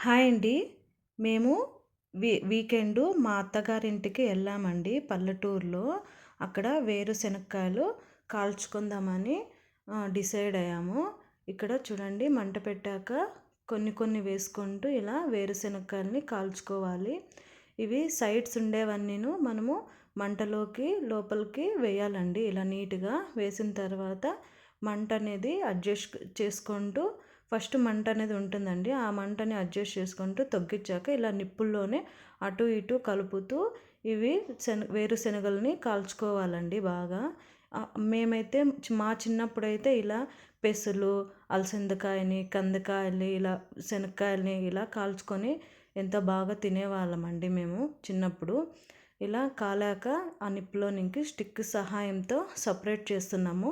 Hi అండి. మేము weekend మా అత్తగారింటికి వెళ్ళామండి పల్లెటూరులో. అక్కడ వేరుశనక్కాయలు కాల్చుకుందామని డిసైడ్ అయ్యాము. ఇక్కడ చూడండి మంట పెట్టాక కొన్ని కొన్ని వేసుకుంటూ ఇలా వేరుశనక్కాయలని కాల్చుకోవాలి. ఇవి సైడ్స్ ఉండేవన్నీను మనము మంటలోకి లోపలికి వేయాలండి. ఇలా నీట్‌గా వేసిన తర్వాత మంట అనేది అడ్జస్ట్ చేసుకుంటూ ఫస్ట్ మంట అనేది ఉంటుందండి. ఆ మంటని అడ్జస్ట్ చేసుకుంటూ తగ్గించాక ఇలా నిప్పుల్లోనే అటు ఇటు కలుపుతూ ఇవి వేరుశనగల్ని కాల్చుకోవాలండి బాగా. మేమైతే మా చిన్నప్పుడైతే ఇలా పెసలు, అలసందకాయని, కందకాయల్ని ఇలా శనక్కాయల్ని ఇలా కాల్చుకొని ఎంత బాగా తినేవాళ్ళమండి మేము చిన్నప్పుడు. ఇలా కాలాక ఆ నిప్పులోనికి స్టిక్ సహాయంతో సపరేట్ చేస్తున్నాము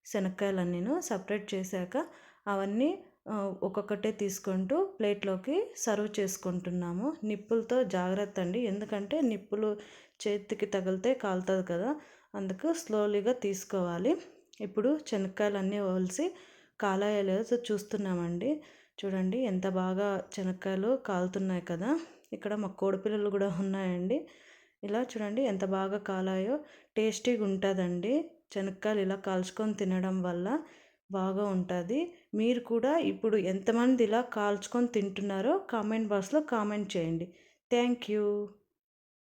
శనక్కాయలన్నీను. సపరేట్ చేశాక అవన్నీ ఒక్కొక్కటే తీసుకుంటూ ప్లేట్లోకి సర్వ్ చేసుకుంటున్నాము. నిప్పులతో జాగ్రత్త అండి, ఎందుకంటే నిప్పులు చేతికి తగిలితే కాలుతుంది కదా, అందుకు స్లోలీగా తీసుకోవాలి. ఇప్పుడు శనక్కాయలన్నీ ఒలిసి కాలాయో లేదో చూస్తున్నామండి. చూడండి ఎంత బాగా శనక్కాయలు కాలుతున్నాయి కదా. ఇక్కడ మా కోడిపిల్లలు కూడా ఉన్నాయండి. ఇలా చూడండి ఎంత బాగా కాలాయో. టేస్టీగా ఉంటుందండి శనక్కాయలు ఇలా కాల్చుకొని తినడం వల్ల బాగా ఉంటుంది. మీరు కూడా ఇప్పుడు ఎంతమంది ఇలా కాల్చుకొని తింటున్నారో కామెంట్ బాక్స్లో కామెంట్ చేయండి. Thank you.